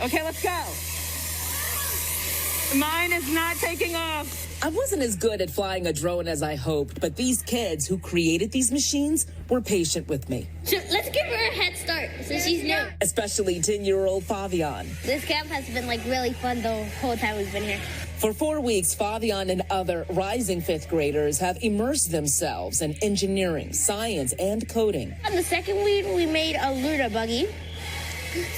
Okay, let's go. Mine is not taking off. I wasn't as good at flying a drone as I hoped, but these kids who created these machines were patient with me. So let's give her a head start since she's new. Especially 10-year-old Favian. This camp has been really fun the whole time we've been here. For 4 weeks, Favian and other rising fifth graders have immersed themselves in engineering, science, and coding. On the second week, we made a Luda buggy.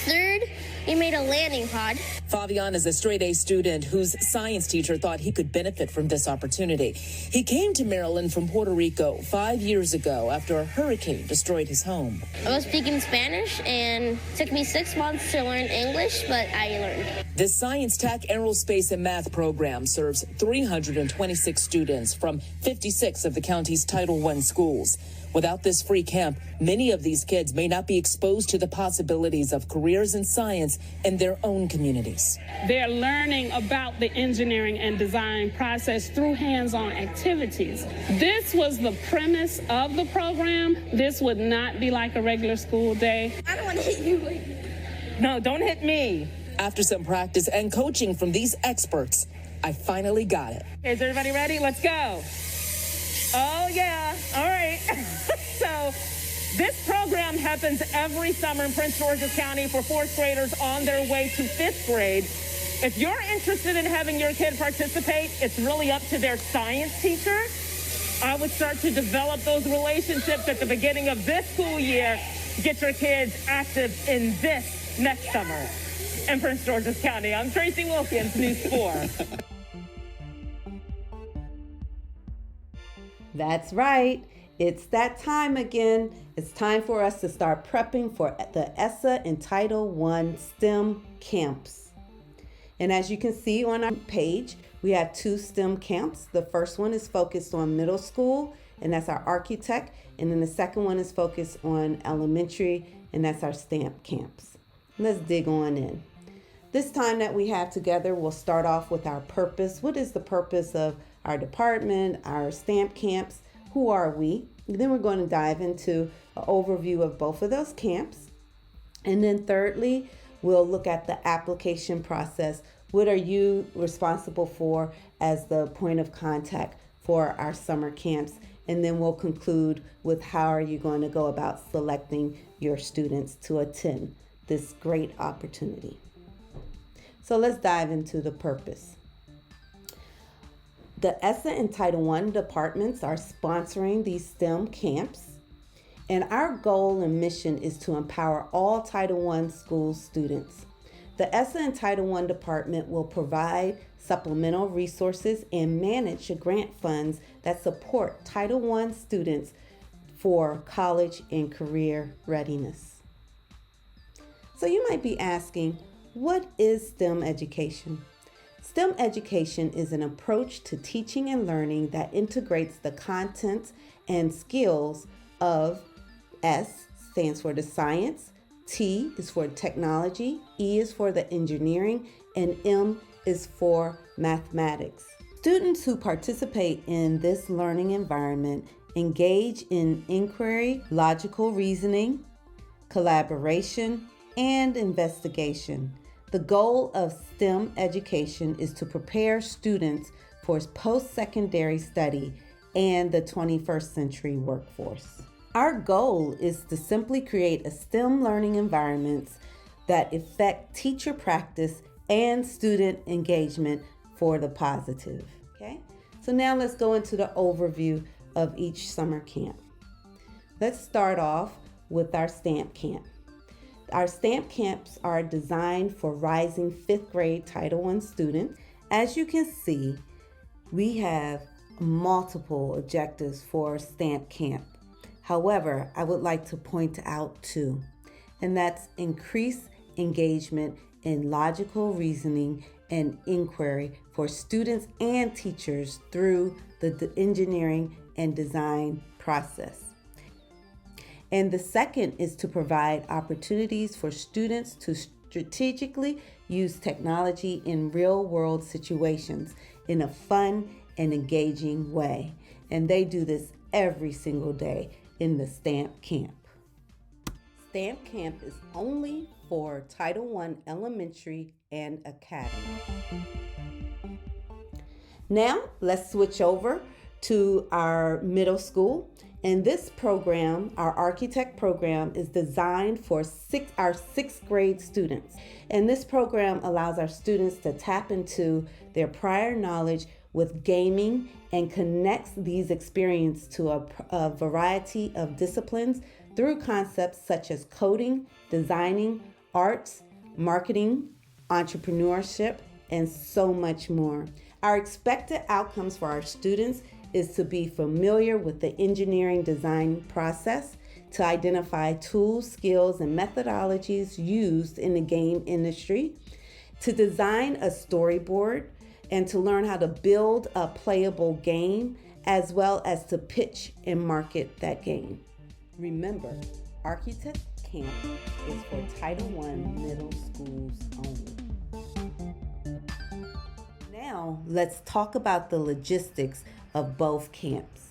Third, we made a landing pod. Favian is a straight-A student whose science teacher thought he could benefit from this opportunity. He came to Maryland from Puerto Rico 5 years ago after a hurricane destroyed his home. I was speaking Spanish, and it took me 6 months to learn English, but I learned. This science, tech, aerospace, and math program serves 326 students from 56 of the county's Title I schools. Without this free camp, many of these kids may not be exposed to the possibilities of careers in science in their own communities. They're learning about the engineering and design process through hands-on activities. This was the premise of the program. This would not be like a regular school day. I don't want to hit you. No, don't hit me. After some practice and coaching from these experts, I finally got it. Is everybody ready? Let's go. Oh, yeah. All right. So this program happens every summer in Prince George's County for fourth graders on their way to fifth grade. If you're interested in having your kid participate, it's really up to their science teacher. I would start to develop those relationships at the beginning of this school year. Get your kids active in this next summer in Prince George's County. I'm Tracy Wilkins, News 4. That's right. It's that time again. It's time for us to start prepping for the ESSA and Title I STEM camps. And as you can see on our page, we have 2 STEM camps. The first one is focused on middle school, and that's our architect. And then the second one is focused on elementary, and that's our STAMP camps. Let's dig on in. This time that we have together, we'll start off with our purpose. What is the purpose of our department, our STAMP camps? Who are we? And then we're going to dive into an overview of both of those camps. And then thirdly, we'll look at the application process. What are you responsible for as the point of contact for our summer camps? And then we'll conclude with how are you going to go about selecting your students to attend this great opportunity. So let's dive into the purpose. The ESSA and Title I departments are sponsoring these STEM camps, and our goal and mission is to empower all Title I school students. The ESSA and Title I department will provide supplemental resources and manage the grant funds that support Title I students for college and career readiness. So you might be asking, what is STEM education? STEM education is an approach to teaching and learning that integrates the content and skills of S stands for the science, T is for technology, E is for the engineering, and M is for mathematics. Students who participate in this learning environment engage in inquiry, logical reasoning, collaboration, and investigation. The goal of STEM education is to prepare students for post-secondary study and the 21st century workforce. Our goal is to simply create a STEM learning environments that affect teacher practice and student engagement for the positive. Okay, so now let's go into the overview of each summer camp. Let's start off with our STAMP camp. Our STAMP camps are designed for rising 5th grade Title I students. As you can see, we have multiple objectives for STAMP camp. However, I would like to point out 2, and that's increase engagement in logical reasoning and inquiry for students and teachers through the engineering and design process. And the second is to provide opportunities for students to strategically use technology in real-world situations in a fun and engaging way. And they do this every single day in the STAMP camp. STAMP Camp is only for Title I Elementary and Academy. Now, let's switch over to our middle school. And this program, our architect program, is designed for our sixth grade students. And this program allows our students to tap into their prior knowledge with gaming and connects these experiences to a variety of disciplines through concepts such as coding, designing, arts, marketing, entrepreneurship, and so much more. Our expected outcomes for our students is to be familiar with the engineering design process, to identify tools, skills, and methodologies used in the game industry, to design a storyboard, and to learn how to build a playable game, as well as to pitch and market that game. Remember, Architect Camp is for Title I middle schools only. Now, let's talk about the logistics of both camps.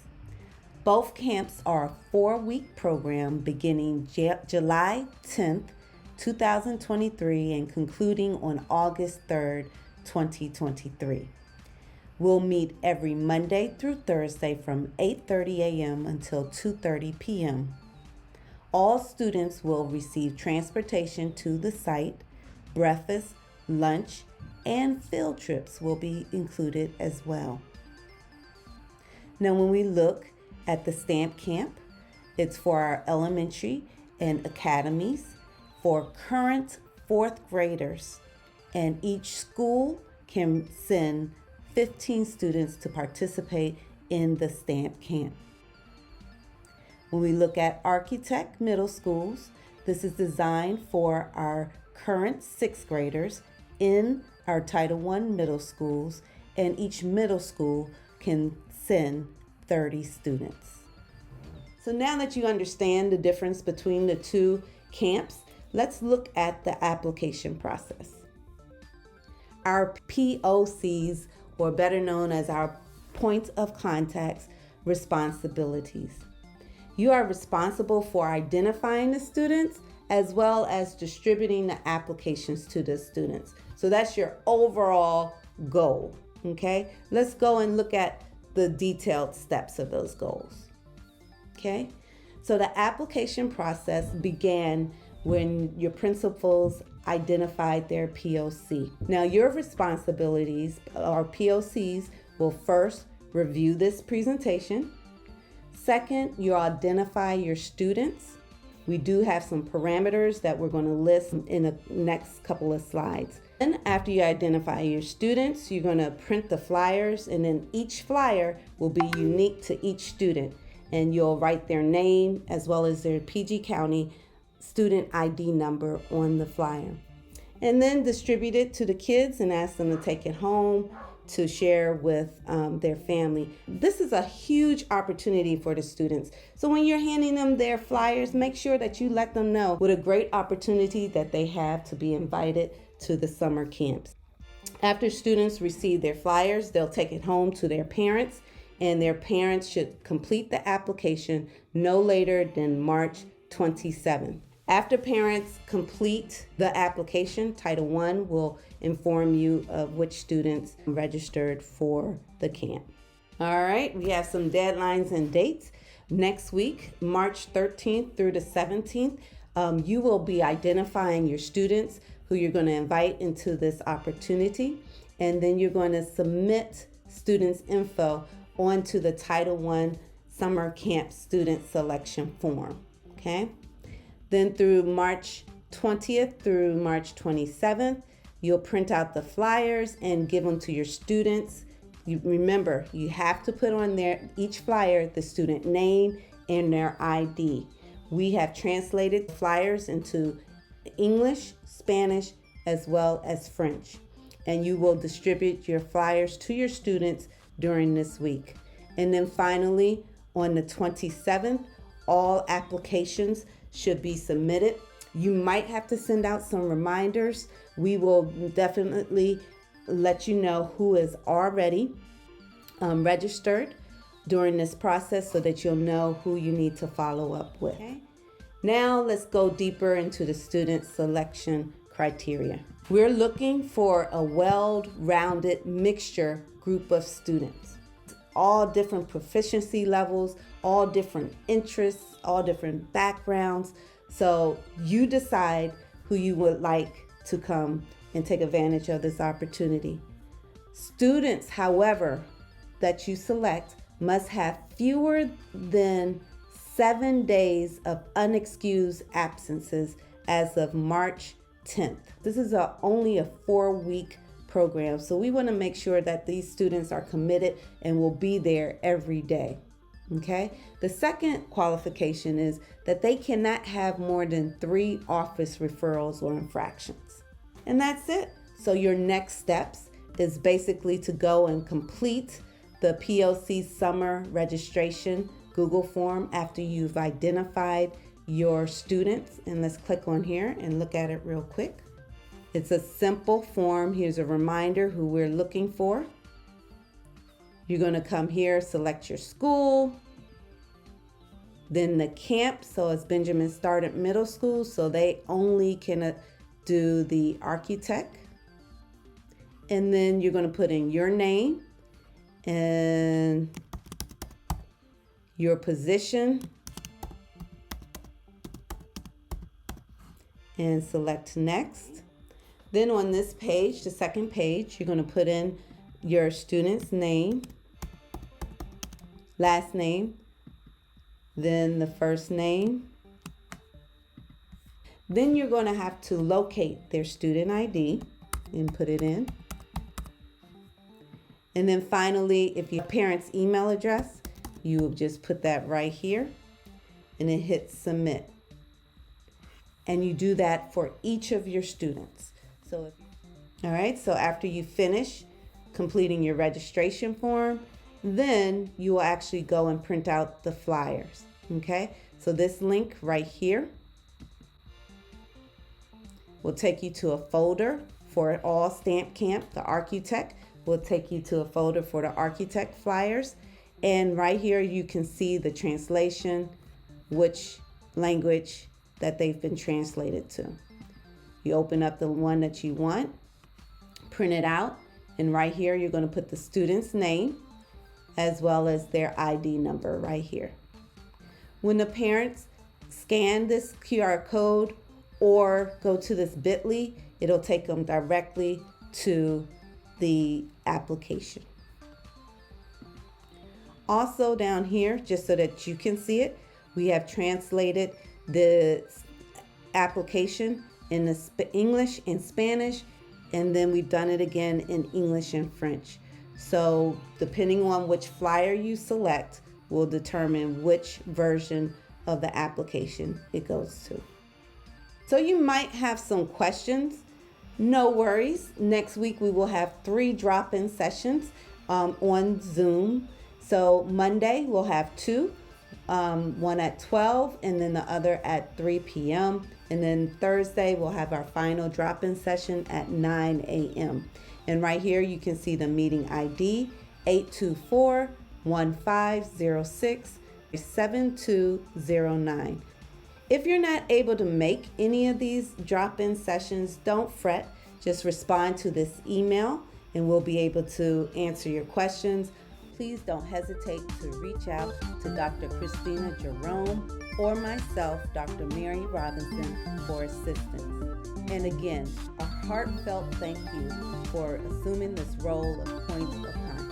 Both camps are a 4-week program beginning July 10th, 2023 and concluding on August 3rd, 2023. We'll meet every Monday through Thursday from 8:30 a.m. until 2:30 p.m. All students will receive transportation to the site, breakfast, lunch, and field trips will be included as well. Now, when we look at the STAMP Camp, it's for our elementary and academies for current 4th graders, and each school can send 15 students to participate in the STAMP Camp. When we look at Architect Middle Schools, this is designed for our current 6th graders in our Title I middle schools, and each middle school can send 30 students. So now that you understand the difference between the two camps, let's look at the application process. Our POCs, or better known as our point of contacts, responsibilities. You are responsible for identifying the students as well as distributing the applications to the students. So that's your overall goal, okay? Let's go and look at the detailed steps of those goals, okay? So the application process began when your principals identified their POC. Now, your responsibilities, or POCs, will first review this presentation. Second, you identify your students. We do have some parameters that we're going to list in the next couple of slides. Then after you identify your students, you're going to print the flyers, and then each flyer will be unique to each student. And you'll write their name as well as their PG County student ID number on the flyer. And then distribute it to the kids and ask them to take it home to share with their family. This is a huge opportunity for the students. So when you're handing them their flyers, make sure that you let them know what a great opportunity that they have to be invited to the summer camps. After students receive their flyers, they'll take it home to their parents, and their parents should complete the application no later than March 27th. After parents complete the application, Title I will inform you of which students registered for the camp. All right, we have some deadlines and dates. Next week, March 13th through the 17th, you will be identifying your students who you're going to invite into this opportunity, and then you're going to submit students' info onto the Title I Summer Camp Student Selection Form, okay? Then through March 20th through March 27th, you'll print out the flyers and give them to your students. Remember, you have to put on each flyer the student name and their ID. We have translated flyers into English, Spanish, as well as French. And you will distribute your flyers to your students during this week. And then finally, on the 27th, all applications should be submitted. You might have to send out some reminders. We will definitely let you know who is already registered during this process so that you'll know who you need to follow up with. Okay. Now let's go deeper into the student selection criteria. We're looking for a well-rounded mixture group of students. All different proficiency levels, all different interests, all different backgrounds. So you decide who you would like to come and take advantage of this opportunity. Students, however, that you select must have fewer than 7 days of unexcused absences as of March 10th. This is only a 4-week program, so we want to make sure that these students are committed and will be there every day. Okay? The second qualification is that they cannot have more than 3 office referrals or infractions. And that's it. So your next steps is basically to go and complete the POC summer registration Google form after you've identified your students. And let's click on here and look at it real quick. It's a simple form. Here's a reminder who we're looking for. You're going to come here, select your school, then the camp. So it's Benjamin Started Middle School, so they only can do the architect. And then you're going to put in your name and your position and select next. Then on this page, the second page, you're going to put in your student's name, last name, then the first name. Then you're going to have to locate their student ID and put it in. And then finally, if your parent's email address, you will just put that right here and then hit submit. And you do that for each of your students. All right, so after you finish completing your registration form, then you will actually go and print out the flyers. Okay, so this link right here will take you to a folder for all Stamp Camp. The architect will take you to a folder for the architect flyers. And right here you can see the translation, which language that they've been translated to. You open up the one that you want, print it out, and right here you're going to put the student's name as well as their ID number right here. When the parents scan this QR code or go to this bit.ly, it'll take them directly to the application. Also down here, just so that you can see it, we have translated the application in the English and Spanish, and then we've done it again in English and French. So depending on which flyer you select will determine which version of the application it goes to. So you might have some questions. No worries. Next week we will have 3 drop-in sessions on Zoom. So Monday we'll have 2, one at 12 and then the other at 3 p.m. And then Thursday we'll have our final drop-in session at 9 a.m. And right here you can see the meeting ID 824-1506-7209. If you're not able to make any of these drop-in sessions, don't fret. Just respond to this email and we'll be able to answer your questions. Please don't hesitate to reach out to Dr. Christina Jerome or myself, Dr. Mary Robinson, for assistance. And again, a heartfelt thank you for assuming this role of point of contact.